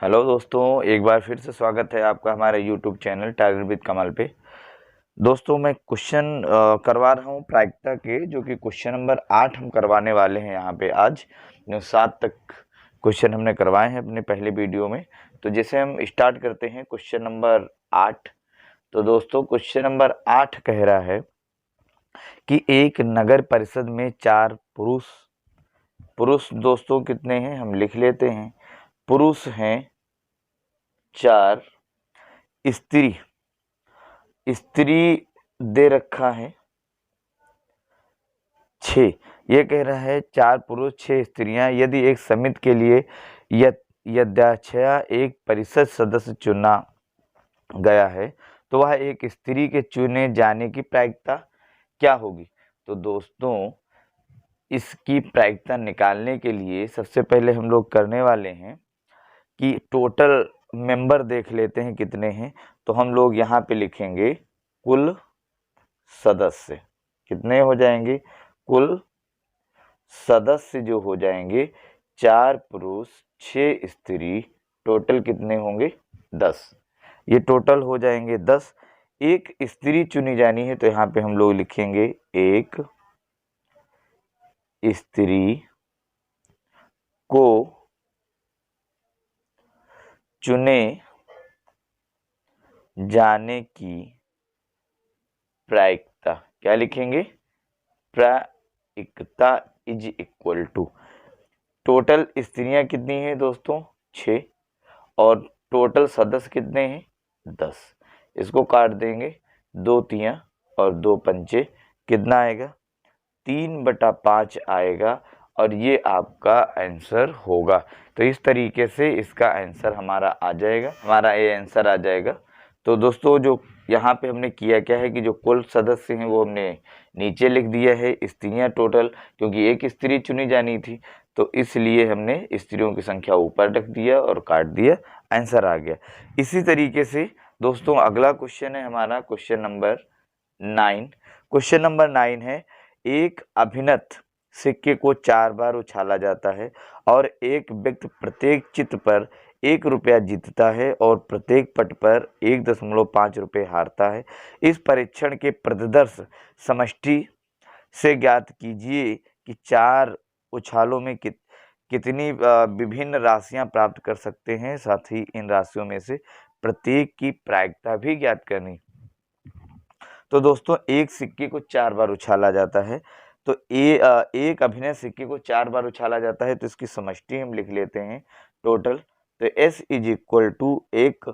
Hello दोस्तों, एक बार फिर से स्वागत है आपका हमारे यूट्यूब चैनल टाइगर विद कमल पे। दोस्तों मैं क्वेश्चन करवा रहा हूँ प्रायिकता के, जो कि क्वेश्चन नंबर 8 हम करवाने वाले हैं यहाँ पे। आज 7 तक क्वेश्चन हमने करवाए हैं अपने पहले वीडियो में। तो जैसे हम स्टार्ट करते हैं क्वेश्चन नंबर 8। तो दोस्तों क्वेश्चन नंबर 8 कह रहा है कि एक नगर परिषद में 4 पुरुष दोस्तों कितने हैं, हम लिख लेते हैं। पुरुष हैं 4, स्त्री दे रखा है 6। ये कह रहा है 4 पुरुष 6 स्त्रियां। यदि एक समिति के लिए यद्यच्छया एक परिषद सदस्य चुना गया है तो वह एक स्त्री के चुने जाने की प्रायिकता क्या होगी। तो दोस्तों इसकी प्रायिकता निकालने के लिए सबसे पहले हम लोग करने वाले हैं कि टोटल मेंबर देख लेते हैं कितने हैं। तो हम लोग यहाँ पे लिखेंगे कुल सदस्य कितने हो जाएंगे। कुल सदस्य जो हो जाएंगे 4 पुरुष 6 स्त्री, टोटल कितने होंगे 10। ये टोटल हो जाएंगे 10। एक स्त्री चुनी जानी है तो यहाँ पे हम लोग लिखेंगे एक स्त्री को चुने जाने की प्रायिकता क्या लिखेंगे। प्रायिकता इज इक्वल टू टोटल स्त्रियां कितनी हैं दोस्तों 6 और टोटल सदस्य कितने हैं 10। इसको काट देंगे 2 तियां और 2 पंचे, कितना आएगा 3/5 आएगा और ये आपका आंसर होगा। तो इस तरीके से इसका आंसर हमारा आ जाएगा, हमारा ये आंसर आ जाएगा। तो दोस्तों जो यहाँ पे हमने किया क्या है कि जो कुल सदस्य हैं वो हमने नीचे लिख दिया है, स्त्रियां टोटल, क्योंकि एक स्त्री चुनी जानी थी तो इसलिए हमने स्त्रियों की संख्या ऊपर रख दिया और काट दिया, आंसर आ गया। इसी तरीके से दोस्तों अगला क्वेश्चन है हमारा क्वेश्चन नंबर 9। क्वेश्चन नंबर 9 है एक अभिनत सिक्के को 4 बार उछाला जाता है और एक व्यक्ति प्रत्येक चित्र पर 1 रुपया जीतता है और प्रत्येक पट पर 1.5 रुपये हारता है। इस परीक्षण के प्रतिदर्श समष्टि से ज्ञात कीजिए कि 4 उछालों में कितनी विभिन्न राशियां प्राप्त कर सकते हैं। साथ ही इन राशियों में से प्रत्येक की प्रायिकता भी ज्ञात करनी। तो दोस्तों एक सिक्के को 4 बार उछाला जाता है, तो एक अभिनय सिक्के को 4 बार उछाला जाता है तो इसकी समष्टि हम लिख लेते हैं टोटल। तो S इज इक्वल टू एक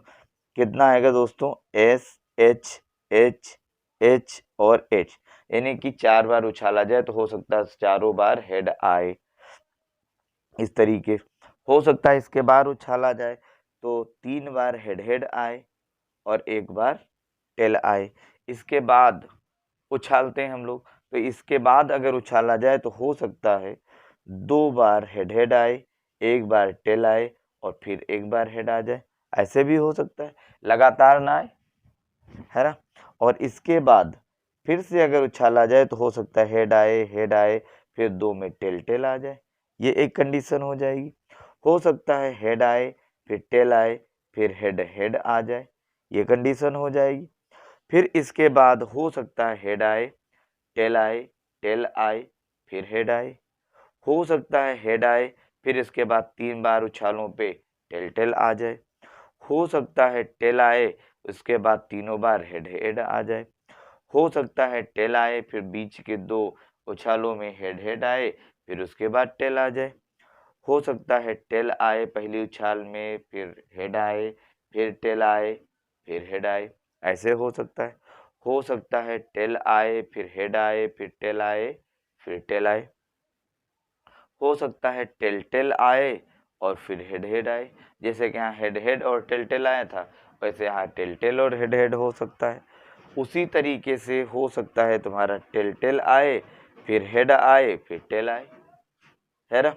कितना आएगा दोस्तों S H H H और H, यानी कि 4 बार उछाला जाए तो हो सकता है चारों बार हेड आए। इस तरीके हो सकता है इसके बार उछाला जाए तो 3 बार हेड आए और 1 बार टेल आए। इसके बाद उछालते हैं हम लोग, तो इसके बाद अगर उछाला जाए तो हो सकता है 2 बार हेड आए, 1 बार टेल आए और फिर 1 बार हेड आ जाए। ऐसे भी हो सकता है, लगातार ना आए, है ना। और इसके बाद फिर से अगर उछाला जाए तो हो सकता है हेड आए फिर 2 में टेल आ जाए, ये एक कंडीशन हो जाएगी। हो सकता है हेड आए फिर टेल आए फिर हेड आ जाए, ये कंडीशन हो जाएगी। फिर इसके बाद हो सकता है हेड आए टेल आए फिर हेड आए। हो सकता है हेड आए फिर इसके बाद 3 बार उछालों पे टेल आ जाए। हो सकता है टेल आए उसके बाद तीनों बार हेड आ जाए। हो सकता है टेल आए फिर बीच के 2 उछालों में हेड आए फिर उसके बाद टेल आ जाए। हो सकता है टेल आए पहली उछाल में फिर हेड आए फिर टेल आए फिर हेड आए, ऐसे हो सकता है। हो सकता है टेल आए फिर हेड आए फिर टेल आए फिर टेल आए। हो सकता है टेल आए और फिर हेड आए, जैसे कि यहाँ हेड और टेल आया था वैसे यहाँ टेल और हेड हो सकता है। उसी तरीके से हो सकता है तुम्हारा टेल आए फिर हेड आए फिर टेल आए, है ना।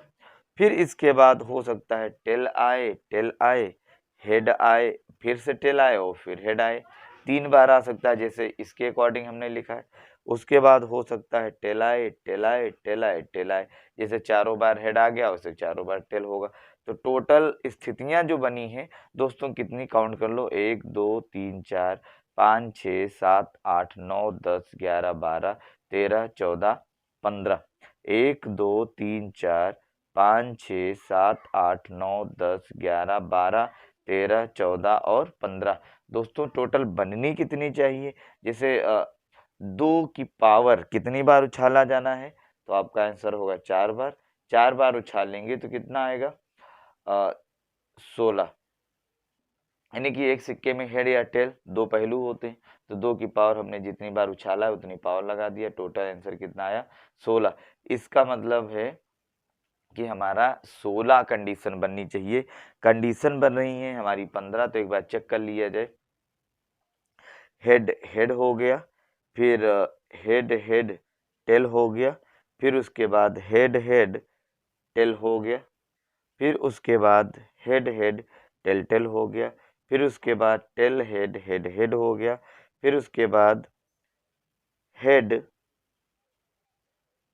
फिर इसके बाद हो सकता है टेल आए हेड आए फिर से टेल आए और फिर हेड आए, 3 बार आ सकता है जैसे इसके अकॉर्डिंग हमने लिखा है। उसके बाद हो सकता है टेल आए, जैसे चारों बार हेड आ गया वैसे चारों बार टेल होगा। तो टोटल स्थितियां जो बनी हैं दोस्तों कितनी, काउंट कर लो, 1 2 3 4 5 6 7 8 9 10 11 12 13 14 15। 1 2 3 4 5 6 7 8 9 10 11 12 13 14 और 15। दोस्तों टोटल बननी कितनी चाहिए, जैसे 2 की पावर कितनी बार उछाला जाना है, तो आपका आंसर होगा 4 बार। 4 बार उछालेंगे तो कितना आएगा, 16। यानी कि एक सिक्के में हेड या टेल दो पहलू होते हैं, तो 2 की पावर हमने जितनी बार उछाला है उतनी पावर लगा दिया, टोटल आंसर कितना आया, 16। इसका मतलब है कि हमारा 16 कंडीशन बननी चाहिए। कंडीशन बन रही है हमारी 15, तो एक बार चेक कर लिया जाए। हेड हेड हो गया, फिर हेड हेड टेल हो गया, फिर उसके बाद हेड हेड टेल हो गया, फिर उसके बाद हेड हेड टेल टेल हो गया, फिर उसके बाद टेल हेड हेड हेड हो गया, फिर उसके बाद हेड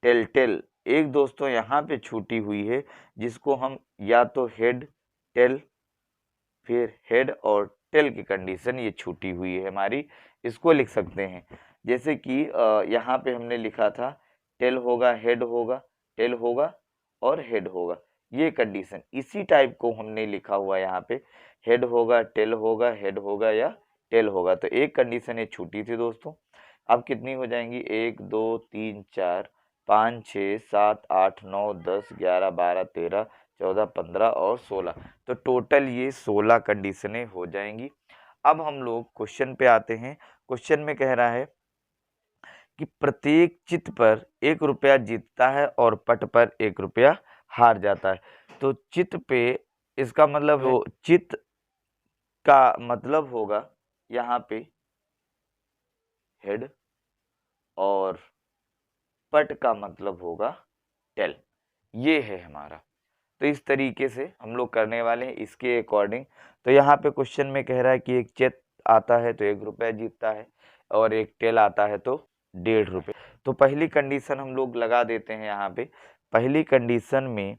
टेल टेल। एक दोस्तों यहाँ पे छूटी हुई है जिसको हम या तो हेड टेल फिर हेड और टेल की कंडीशन ये छूटी हुई है हमारी, इसको लिख सकते हैं। जैसे कि यहाँ पे हमने लिखा था टेल होगा हेड होगा टेल होगा और हेड होगा, ये कंडीशन इसी टाइप को हमने लिखा हुआ यहाँ पे, हेड होगा टेल होगा हेड होगा या टेल होगा। तो एक कंडीशन ये छूटी थी दोस्तों। अब कितनी हो जाएंगी, 1 2 3 4 5 6 7 8 9 10 11 12 13 14 15 और 16। तो टोटल ये 16 कंडीशनें हो जाएंगी। अब हम लोग क्वेश्चन पे आते हैं। क्वेश्चन में कह रहा है कि प्रत्येक चित पर 1 रुपया जीतता है और पट पर 1 रुपया हार जाता है। तो चित पे इसका मतलब है, चित का मतलब होगा यहाँ पे हेड और पट का मतलब होगा टेल, ये है हमारा। तो इस तरीके से हम लोग करने वाले हैं इसके अकॉर्डिंग। तो यहाँ पे क्वेश्चन में कह रहा है कि एक चेत आता है तो 1 रुपया जीतता है और एक टेल आता है तो 1.5 रुपये। तो पहली कंडीशन हम लोग लगा देते हैं यहाँ पे। पहली कंडीशन में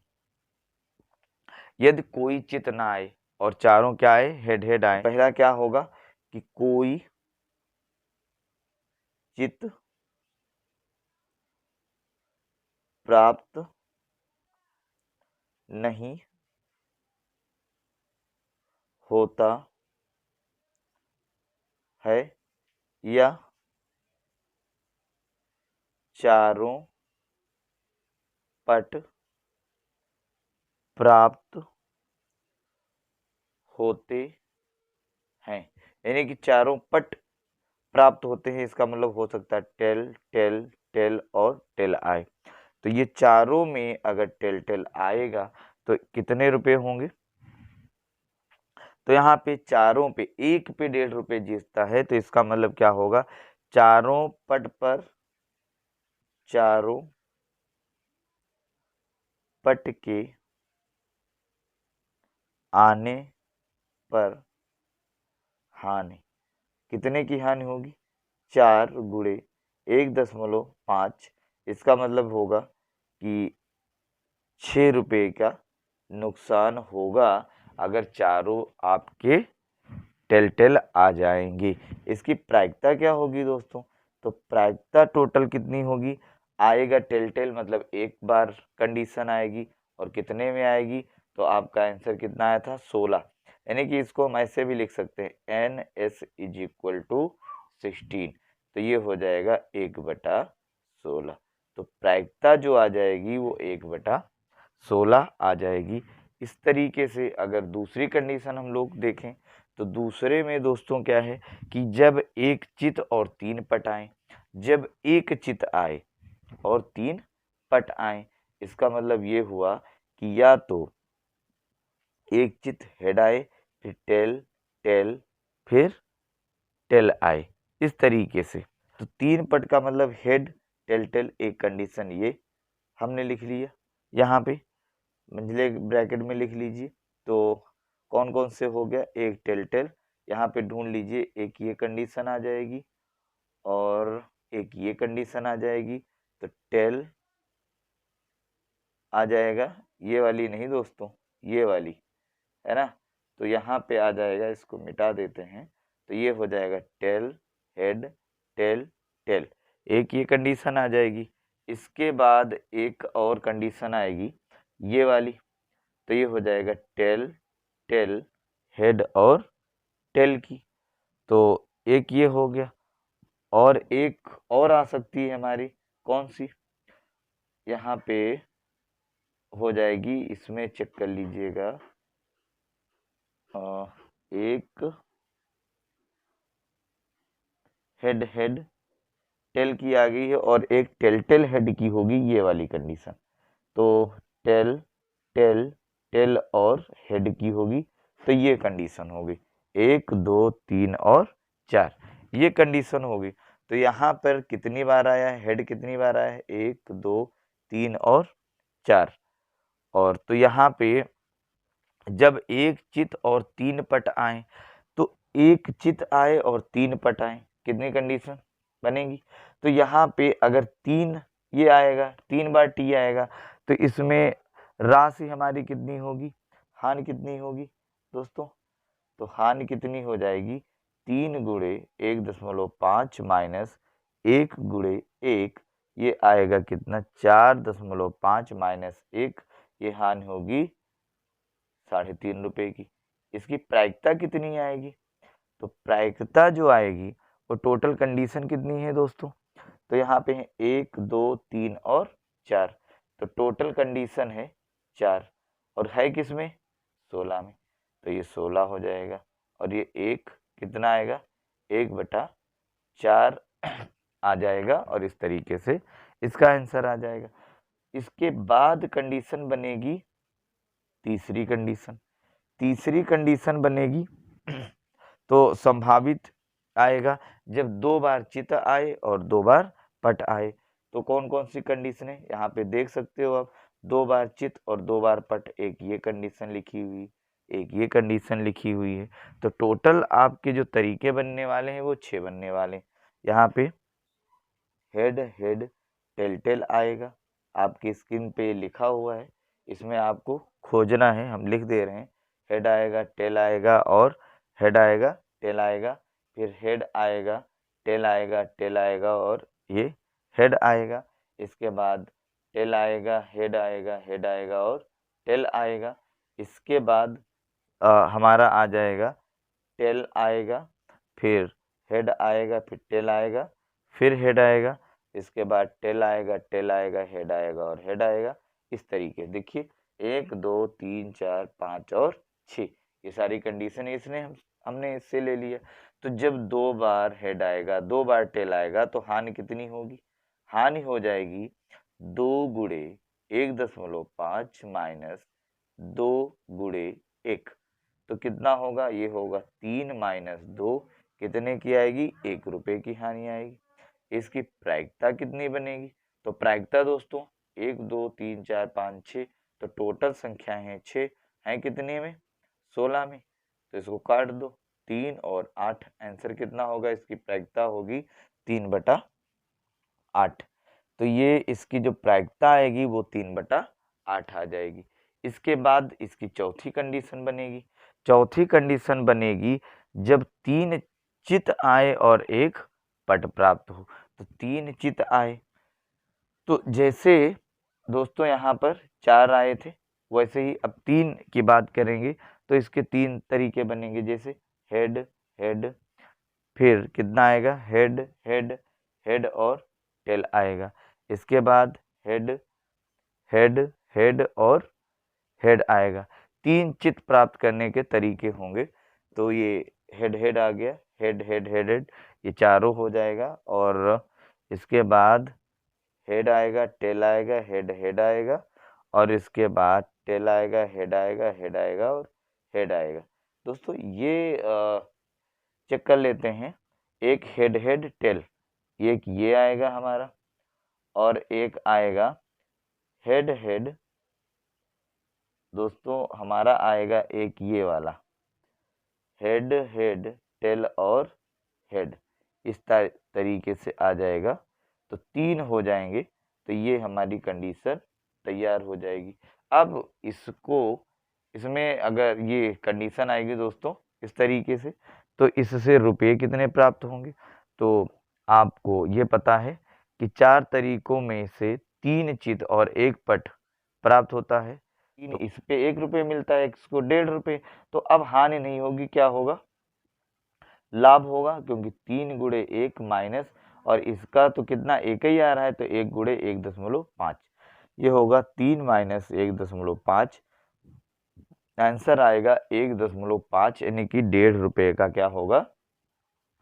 यदि कोई चित ना आए और चारों क्या आए, हेड हेड आए, पहला क्या होगा कि कोई चित प्राप्त नहीं होता है या चारों पट प्राप्त होते हैं। यानी कि चारों पट प्राप्त होते हैं, इसका मतलब हो सकता है टेल टेल टेल और टेल आए। तो ये चारों में अगर टेल टेल आएगा तो कितने रुपए होंगे, तो यहाँ पे चारों पे एक पे 1.5 रुपये जीतता है, तो इसका मतलब क्या होगा, चारों पट पर चारों पट के आने पर हानि, कितने की हानि होगी, 4 गुणे 1.5, इसका मतलब होगा कि 6 रुपये का नुकसान होगा अगर चारों आपके टेल टेल आ जाएंगे। इसकी प्रायिकता क्या होगी दोस्तों, तो प्रायिकता टोटल कितनी होगी, आएगा टेल टेल मतलब एक बार कंडीशन आएगी और कितने में आएगी, तो आपका आंसर कितना आया था, 16। यानी कि इसको हम ऐसे भी लिख सकते हैं NS इज इक्वल टू 16, तो ये हो जाएगा 1/16। तो प्रायिकता जो आ जाएगी वो 1/16 आ जाएगी। इस तरीके से अगर दूसरी कंडीशन हम लोग देखें तो दूसरे में दोस्तों क्या है कि जब एक चित और 3 पट आए, जब एक चित आए और 3 पट आए, इसका मतलब ये हुआ कि या तो एक चित हेड आए फिर टेल टेल फिर टेल आए, इस तरीके से। तो 3 पट का मतलब हेड टेल टेल, एक कंडीशन ये हमने लिख लिया, यहाँ पे मंझले ब्रैकेट में लिख लीजिए। तो कौन कौन से हो गया, एक टेल टेल, यहाँ पे ढूंढ लीजिए, एक ये कंडीशन आ जाएगी और एक ये कंडीशन आ जाएगी, तो टेल आ जाएगा, ये वाली नहीं दोस्तों, ये वाली, है ना। तो यहाँ पे आ जाएगा, इसको मिटा देते हैं, तो ये हो जाएगा टेल हेड टेल टेल, एक ये कंडीशन आ जाएगी। इसके बाद एक और कंडीशन आएगी ये वाली, तो ये हो जाएगा टेल टेल हेड और टेल की। तो एक ये हो गया, और एक और आ सकती है हमारी, कौन सी, यहाँ पे हो जाएगी, इसमें चेक कर लीजिएगा, एक हेड हेड टेल की आ गई है, और एक टेल टेल हेड की होगी ये वाली कंडीशन। तो टेल टेल टेल और हेड की होगी, तो ये कंडीशन होगी 1 2 3 और 4, ये कंडीशन होगी। तो यहाँ पर कितनी बार आया है हेड, कितनी बार आया है, 1 2 3 और 4। और तो यहाँ पे जब एक चित और 3 पट आए, तो एक चित आए और 3 पट आए, कितनी कंडीशन बनेगी। तो यहाँ पे अगर 3 ये आएगा, 3 बार टी आएगा, तो इसमें राशि हमारी कितनी होगी, हानि कितनी होगी दोस्तों। तो हानि कितनी हो जाएगी, 3 गुणे 1.5 माइनस 1 गुणे 1, ये आएगा कितना, 4.5 माइनस 1, ये हानि होगी 3.5 रुपए की। इसकी प्रायिकता कितनी आएगी, तो प्रायिकता जो आएगी वो टोटल कंडीशन कितनी है दोस्तों, तो यहाँ पे है 1 2 3 और 4, तो टोटल कंडीशन है 4, और है किसमें, 16 में, तो ये 16 हो जाएगा। और ये एक कितना आएगा, 1/4 आ जाएगा, और इस तरीके से इसका आंसर आ जाएगा। इसके बाद कंडीशन बनेगी तीसरी कंडीशन। तीसरी कंडीशन बनेगी तो संभावित आएगा जब 2 बार चित आए और 2 बार पट आए। तो कौन कौन सी कंडीशन है, यहाँ पे देख सकते हो आप, 2 बार चित और 2 बार पट, एक ये कंडीशन लिखी हुई, एक ये कंडीशन लिखी हुई है। तो टोटल आपके जो तरीके बनने वाले हैं वो 6 बनने वाले हैं। यहाँ पे हेड हेड टेल टेल आएगा, आपकी स्क्रीन पे लिखा हुआ है, इसमें आपको खोजना है, हम लिख दे रहे हैं। हेड आएगा, टेल आएगा, और हेड आएगा, टेल आएगा, फिर हेड आएगा, टेल आएगा, टेल आएगा, और ये हेड आएगा। इसके बाद टेल आएगा, हेड आएगा, हेड आएगा, और टेल आएगा। इसके बाद हमारा आ जाएगा टेल आएगा, फिर हेड आएगा, फिर टेल आएगा, फिर हेड आएगा, इसके बाद टेल आएगा, टेल आएगा, हेड आएगा, और हेड आएगा। इस तरीके देखिए 1 2 3 4 5 और 6, ये सारी कंडीशन इसने हमने इससे ले लिया। तो जब 2 बार हेड आएगा, 2 बार टेल आएगा, तो हानि कितनी होगी, हानि हो जाएगी 2 गुणे 1.5 माइनस 2 गुणे 1, तो कितना होगा, ये होगा 3 माइनस 2, कितने की आएगी, 1 रुपए की हानि आएगी। इसकी प्रायिकता कितनी बनेगी, तो प्रायिकता दोस्तों 1 2 3 4 5 6, तो टोटल संख्या है 6, है कितने में, 16 में। तो इसको काट दो, 3 और 8, आंसर कितना होगा, इसकी प्रायिकता होगी 3/8। तो ये इसकी जो प्रायिकता आएगी वो 3/8 आ जाएगी। इसके बाद इसकी चौथी कंडीशन बनेगी। चौथी कंडीशन बनेगी जब 3 चित आए और 1 पट प्राप्त हो। तो 3 चित आए, तो जैसे दोस्तों यहाँ पर 4 आए थे, वैसे ही अब 3 की बात करेंगे, तो इसके 3 तरीके बनेंगे, जैसे हेड हेड, फिर कितना आएगा, हेड हेड हेड और टेल आएगा। इसके बाद हेड हेड हेड और हेड आएगा। 3 चित प्राप्त करने के तरीके होंगे। तो ये हेड हेड आ गया, हेड हेड हेड हेड, ये चारों हो जाएगा। और इसके बाद हेड आएगा, टेल आएगा, हेड हेड आएगा, और इसके बाद टेल आएगा, हेड आएगा, हेड आएगा, और हेड आएगा। दोस्तों ये चेक कर लेते हैं, एक हेड हेड टेल, एक ये आएगा हमारा, और एक आएगा हेड हेड, दोस्तों हमारा आएगा एक ये वाला हेड हेड टेल और हेड, इस तरीके से आ जाएगा। तो 3 हो जाएंगे, तो ये हमारी कंडीशन तैयार हो जाएगी। अब इसको इसमें अगर ये कंडीशन आएगी दोस्तों इस तरीके से, तो इससे रुपये कितने प्राप्त होंगे। तो आपको ये पता है कि 4 तरीकों में से 3 चित और 1 पट प्राप्त होता है। तो इस पे 1 रुपये मिलता है, इसको 1.5 रुपये। तो अब हानि नहीं होगी, क्या होगा, लाभ होगा, क्योंकि 3 गुणे 1 माइनस, और इसका तो कितना एक ही आ रहा है, तो 1 गुणे 1.5, ये होगा 3 माइनस 1.5। आंसर आएगा 1.5, यानी कि 1.5 रुपये का क्या होगा,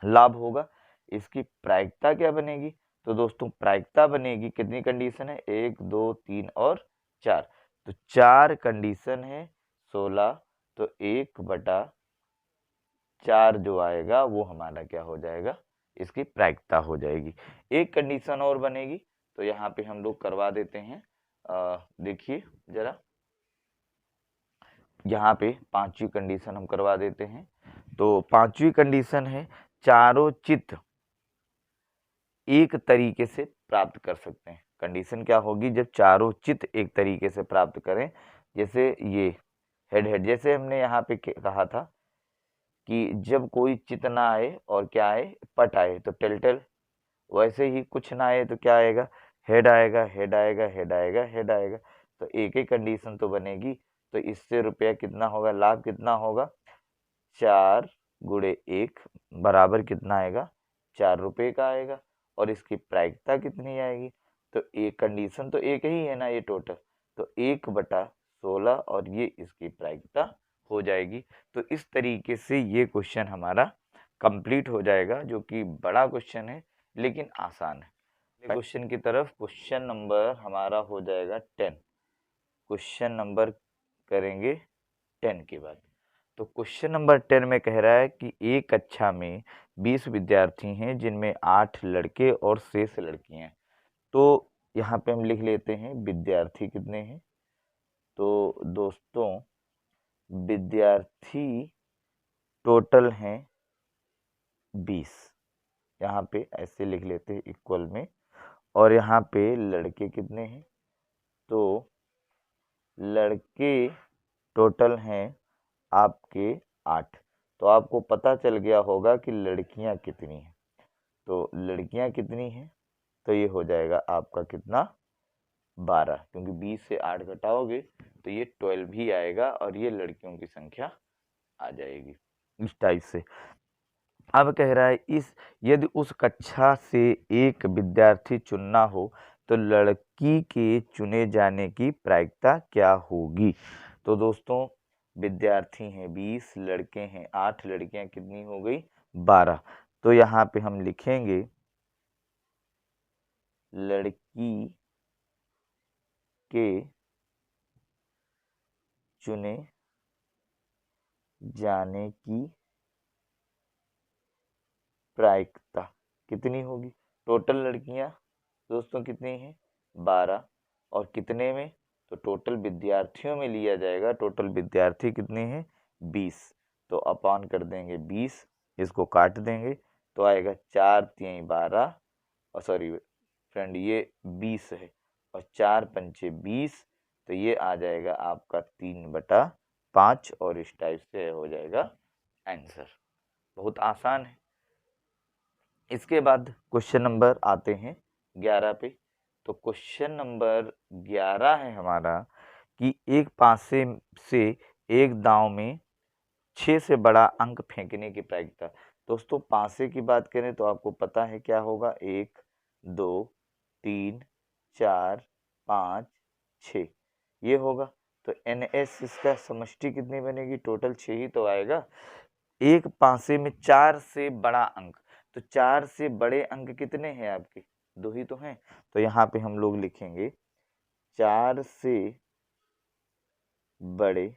लाभ होगा। इसकी प्रायिकता क्या बनेगी, तो दोस्तों प्रायिकता बनेगी, कितनी कंडीशन है, 1 2 3 और 4, तो 4 कंडीशन है 16, तो 1/4 जो आएगा वो हमारा क्या हो जाएगा, इसकी प्रायिकता हो जाएगी। एक कंडीशन और बनेगी, तो यहाँ पे हम लोग करवा देते हैं। देखिए जरा, यहाँ पे 5वीं कंडीशन हम करवा देते हैं। तो 5वीं कंडीशन है, चारों चित्त एक तरीके से प्राप्त कर सकते हैं। कंडीशन क्या होगी, जब चारों चित्त एक तरीके से प्राप्त करें, जैसे ये हेड हेड, जैसे हमने यहाँ पे कहा था कि जब कोई चित्त ना आए और क्या आए, पट आए, तो टेल, वैसे ही कुछ ना आए तो क्या आएगा, हेड आएगा, हेड आएगा, हेड आएगा, हेड आएगा। तो एक ही कंडीशन तो बनेगी, तो इससे रुपया कितना होगा, लाभ कितना होगा, 4 गुणे 1 बराबर कितना आएगा, 4 रुपये का आएगा। और इसकी प्रायिकता कितनी आएगी, तो एक कंडीशन तो एक ही है ना ये टोटल, तो 1/16, और ये इसकी प्रायिकता हो जाएगी। तो इस तरीके से ये क्वेश्चन हमारा कंप्लीट हो जाएगा, जो कि बड़ा क्वेश्चन है लेकिन आसान है। क्वेश्चन की तरफ, क्वेश्चन नंबर हमारा हो जाएगा 10। क्वेश्चन नंबर करेंगे 10 के बाद। तो क्वेश्चन नंबर 10 में कह रहा है कि एक कक्षा में 20 विद्यार्थी हैं, जिनमें 8 लड़के और शेष लड़कियां हैं। तो यहाँ पे हम लिख लेते हैं विद्यार्थी कितने हैं। तो दोस्तों विद्यार्थी टोटल हैं 20, यहाँ पे ऐसे लिख लेते हैं इक्वल में। और यहाँ पे लड़के कितने हैं, तो लड़के टोटल हैं आपके 8। तो आपको पता चल गया होगा कि लड़कियां कितनी हैं। तो लड़कियां कितनी हैं, तो ये हो जाएगा आपका कितना, 12, क्योंकि 20 से 8 घटाओगे तो ये 12 ही आएगा, और ये लड़कियों की संख्या आ जाएगी इस टाइप से। अब कह रहा है, इस यदि उस कक्षा से एक विद्यार्थी चुनना हो, तो लड़की के चुने जाने की प्रायिकता क्या होगी। तो दोस्तों विद्यार्थी हैं 20, लड़के हैं 8, लड़कियां कितनी हो गई, 12। तो यहाँ पे हम लिखेंगे लड़की के चुने जाने की प्रायिकता कितनी होगी। टोटल लड़कियां दोस्तों कितनी हैं, 12, और कितने में, तो टोटल विद्यार्थियों में लिया जाएगा। टोटल विद्यार्थी कितने हैं, 20, तो अपॉन कर देंगे 20, इसको काट देंगे तो आएगा 4 3 12, और सॉरी फ्रेंड ये 20 है, और 4 पंचे 20, तो ये आ जाएगा आपका 3/5, और इस टाइप से हो जाएगा आंसर। बहुत आसान है। इसके बाद क्वेश्चन नंबर आते हैं 11 पे। तो क्वेश्चन नंबर 11 है हमारा कि एक पासे से एक दांव में 6 से बड़ा अंक फेंकने की प्रायिकता। दोस्तों पासे की बात करें तो आपको पता है क्या होगा, 1 2 3 4 5 6 ये होगा। तो NS इसका समष्टि कितनी बनेगी, टोटल 6 ही तो आएगा। एक पासे में 4 से बड़ा अंक, तो 4 से बड़े अंक कितने हैं आपके, 2 ही तो हैं। तो यहाँ पे हम लोग लिखेंगे 4 से बड़े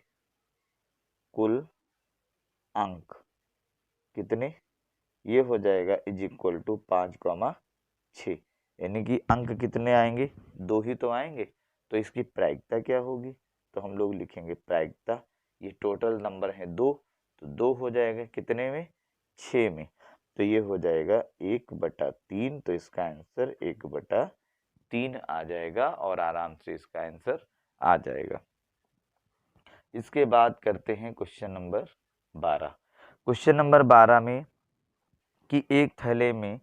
कुल अंक कितने, ये हो जाएगा इज इक्वल टू 5,6, यानी कि अंक कितने आएंगे, 2 ही तो आएंगे। तो इसकी प्रायिकता क्या होगी, तो हम लोग लिखेंगे प्रायिकता, ये टोटल नंबर है 2, तो 2 हो जाएगा कितने में, 6 में, तो ये हो जाएगा 1/3। तो इसका आंसर 1/3 आ जाएगा, और आराम से इसका आंसर आ जाएगा। इसके बाद करते हैं क्वेश्चन नंबर 12। क्वेश्चन नंबर 12 में कि एक थैले में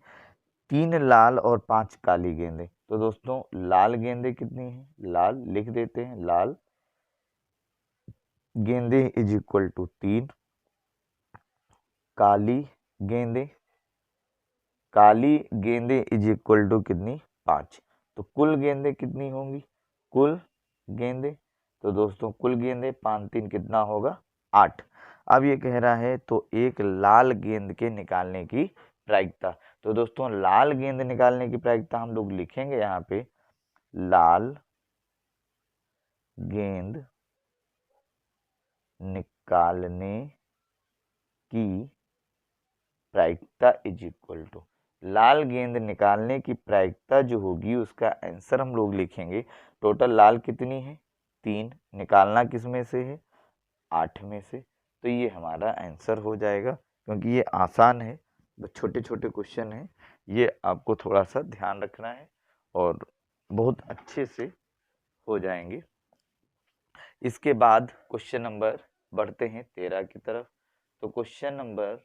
3 लाल और 5 काली गेंदें। तो दोस्तों लाल गेंदें कितनी हैं, लाल लिख देते हैं, लाल गेंदें इज इक्वल टू 3, काली गेंदें, काली गेंदें इज इक्वल टू कितनी, 5। तो कुल गेंदें कितनी होंगी, कुल गेंदें, तो दोस्तों कुल गेंदें 5 3 कितना होगा, 8। अब ये कह रहा है तो एक लाल गेंद के निकालने की प्रायिकता। तो दोस्तों लाल गेंद निकालने की प्रायिकता हम लोग लिखेंगे यहाँ पे, लाल गेंद निकालने की प्रायिकता इज इक्वल टू, लाल गेंद निकालने की प्रायिकता जो होगी उसका आंसर हम लोग लिखेंगे। टोटल लाल कितनी है, 3, निकालना किस में से है, 8 में से। तो ये हमारा आंसर हो जाएगा, क्योंकि ये आसान है, छोटे छोटे क्वेश्चन हैं, ये आपको थोड़ा सा ध्यान रखना है और बहुत अच्छे से हो जाएंगे। इसके बाद क्वेश्चन नंबर बढ़ते हैं 13 की तरफ। तो क्वेश्चन नंबर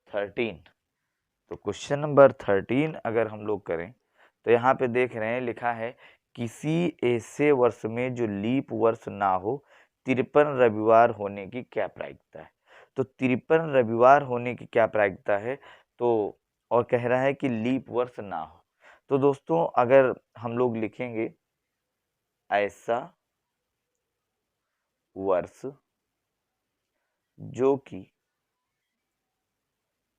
13, तो क्वेश्चन नंबर 13 अगर हम लोग करें तो यहाँ पे देख रहे हैं लिखा है किसी ऐसे वर्ष में जो लीप वर्ष ना हो 53 रविवार होने की क्या प्रायिकता है। तो 53 रविवार होने की क्या प्रायिकता है, तो और कह रहा है कि लीप वर्ष ना हो। तो दोस्तों अगर हम लोग लिखेंगे ऐसा वर्ष जो कि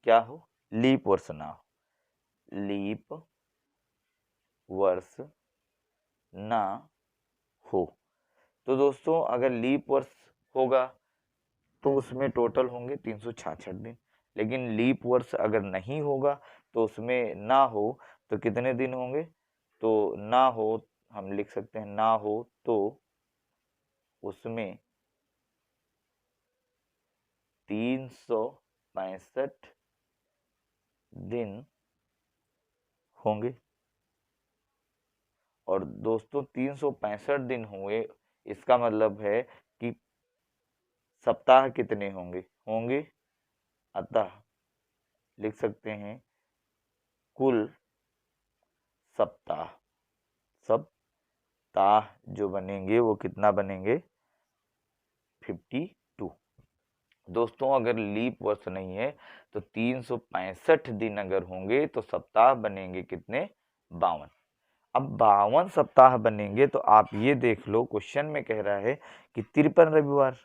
क्या हो, लीप वर्ष ना हो, लीप वर्ष ना हो। तो दोस्तों अगर लीप वर्ष होगा तो उसमें टोटल होंगे 366 दिन, लेकिन लीप वर्ष अगर नहीं होगा तो उसमें ना हो तो कितने दिन होंगे, तो ना हो हम लिख सकते हैं, ना हो तो उसमें 365 दिन होंगे। और दोस्तों 365 दिन हुए, इसका मतलब है कि सप्ताह कितने होंगे, होंगे, अतः लिख सकते हैं कुल सप्ताह, सप्ताह जो बनेंगे वो कितना बनेंगे, 52। दोस्तों अगर लीप वर्ष नहीं है तो 365 दिन अगर होंगे तो सप्ताह बनेंगे कितने, 52। अब 52 सप्ताह बनेंगे तो आप ये देख लो क्वेश्चन में कह रहा है कि 53 रविवार,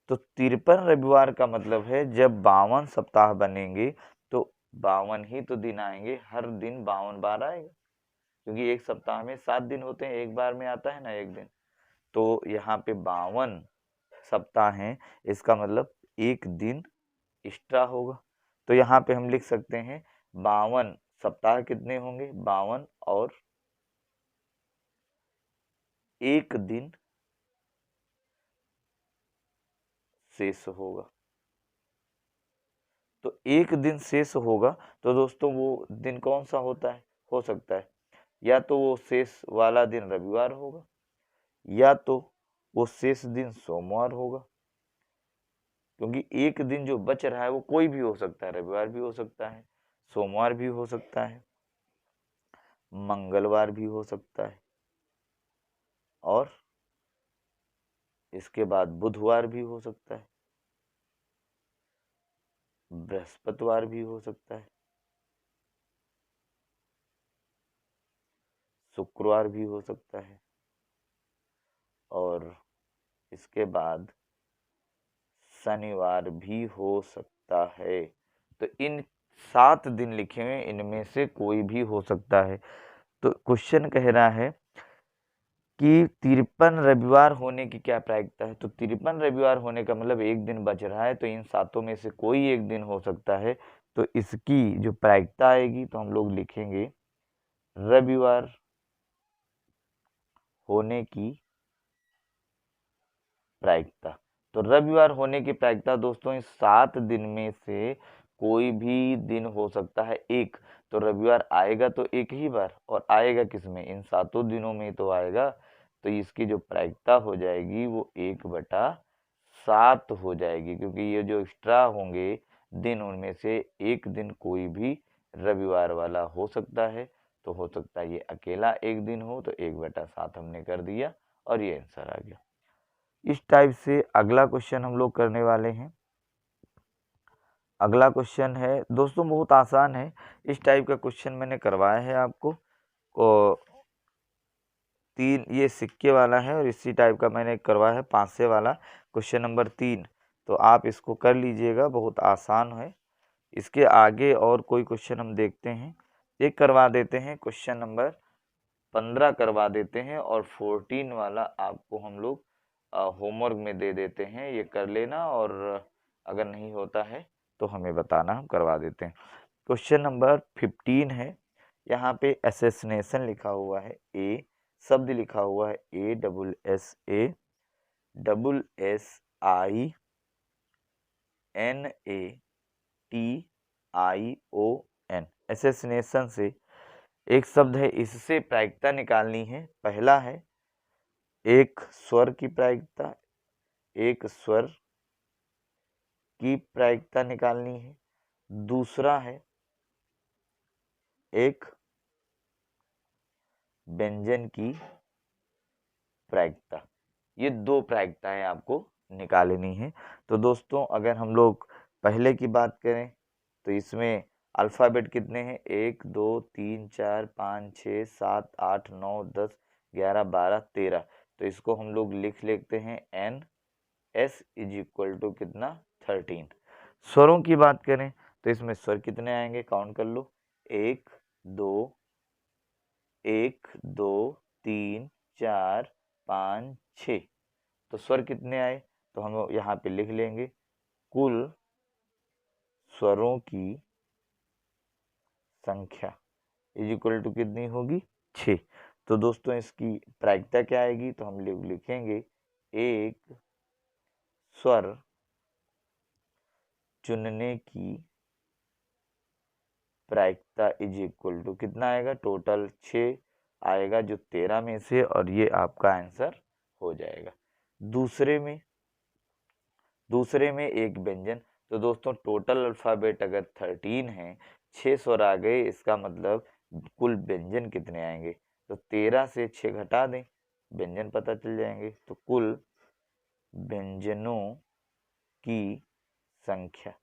तो 53 रविवार का मतलब है जब 52 सप्ताह बनेंगे तो 52 ही तो दिन आएंगे, हर दिन 52 बार आएगा, क्योंकि एक सप्ताह में 7 दिन होते हैं, एक बार में आता है ना एक दिन। तो यहाँ पे 52 सप्ताह हैं, इसका मतलब एक दिन एक्स्ट्रा होगा। तो यहाँ पे हम लिख सकते हैं 52 सप्ताह कितने होंगे, 52 और एक दिन शेष होगा। तो एक दिन शेष होगा तो दोस्तों वो दिन कौन सा होता है, हो सकता है या तो वो शेष वाला दिन रविवार होगा, या तो वो शेष दिन सोमवार होगा, क्योंकि एक दिन जो बच रहा है वो कोई भी हो सकता है, रविवार भी हो सकता है, सोमवार भी हो सकता है, मंगलवार भी हो सकता है, और इसके बाद बुधवार भी हो सकता है, बृहस्पतिवार भी हो सकता है, शुक्रवार भी हो सकता है, और इसके बाद शनिवार भी हो सकता है। तो इन 7 दिन लिखे हुए इनमें से कोई भी हो सकता है। तो क्वेश्चन कह रहा है कि 53 रविवार होने की क्या प्रायिकता है। तो 53 रविवार होने का मतलब एक दिन बच रहा है, तो इन 7 में से कोई एक दिन हो सकता है। तो इसकी जो प्रायिकता आएगी तो हम लोग लिखेंगे रविवार होने की प्रायिकता। तो रविवार होने की प्रायिकता दोस्तों इस 7 दिन में से कोई भी दिन हो सकता है एक। तो रविवार आएगा तो एक ही बार, और आएगा किस में, इन 7 दिनों में तो आएगा। तो तो इसकी जो प्रायिकता हो जाएगी वो 1/7 हो जाएगी, क्योंकि ये जो एक्स्ट्रा होंगे दिन उनमें से एक दिन कोई भी रविवार वाला हो सकता है। तो हो सकता है ये अकेला एक दिन हो, तो 1/7 हमने कर दिया और ये आंसर आ गया। इस टाइप से अगला क्वेश्चन हम लोग करने वाले हैं। अगला क्वेश्चन है दोस्तों बहुत आसान है, इस टाइप का क्वेश्चन मैंने करवाया है आपको। और 3 ये सिक्के वाला है और इसी टाइप का मैंने करवाया है 500 वाला क्वेश्चन नंबर 3। तो आप इसको कर लीजिएगा, बहुत आसान है। इसके आगे और कोई क्वेश्चन हम देखते हैं, एक करवा देते हैं, क्वेश्चन नंबर 15 करवा देते हैं और 14 वाला आपको हम लोग होमवर्क में दे देते हैं, ये कर लेना और अगर नहीं होता है तो हमें बताना, हम करवा देते हैं। क्वेश्चन नंबर 15 है, यहाँ पे असैसिनेशन लिखा हुआ है, ए शब्द लिखा हुआ है ASSASSINATION, असैसिनेशन से एक शब्द है, इससे प्रायिकता निकालनी है। पहला है एक स्वर की प्रायिकता, एक स्वर की प्रायिकता निकालनी है। दूसरा है एक व्यंजन की प्रायिकता। ये दो प्रायिकताएं आपको निकालनी है। तो दोस्तों अगर हम लोग पहले की बात करें तो इसमें अल्फ़ाबेट कितने हैं, 1 2 3 4 5 6 7 8 9 10 11 12 13। तो इसको हम लोग लिख लेते हैं NS = कितना 13। स्वरों की बात करें तो इसमें स्वर कितने आएंगे, काउंट कर लो, 1 2 1 2 3 4 5 6। तो स्वर कितने आए, तो हम यहाँ पे लिख लेंगे कुल स्वरों की संख्या = कितनी होगी, 6। तो दोस्तों इसकी प्रायिकता क्या आएगी, तो हम लोग लिखेंगे एक स्वर चुनने की प्रायिकता = कितना आएगा, टोटल 6 आएगा जो 13 में से, और ये आपका आंसर हो जाएगा। दूसरे में एक व्यंजन। तो दोस्तों टोटल अल्फ़ाबेट अगर 13 है, 6 स्वर आ गए, इसका मतलब कुल व्यंजन कितने आएंगे, तो 13 से 6 घटा दें, व्यंजन पता चल जाएंगे। तो कुल व्यंजनों की संख्या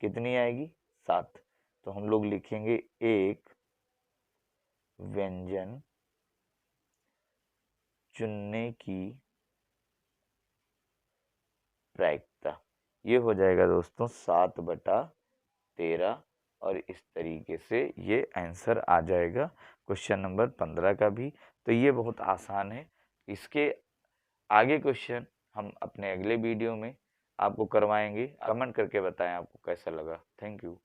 कितनी आएगी, 7। तो हम लोग लिखेंगे एक व्यंजन चुनने की प्रायिकता, ये हो जाएगा दोस्तों 7/13। और इस तरीके से ये आंसर आ जाएगा क्वेश्चन नंबर 15 का भी। तो ये बहुत आसान है। इसके आगे क्वेश्चन हम अपने अगले वीडियो में आपको करवाएंगे। कमेंट करके बताएं आपको कैसा लगा। Thank you.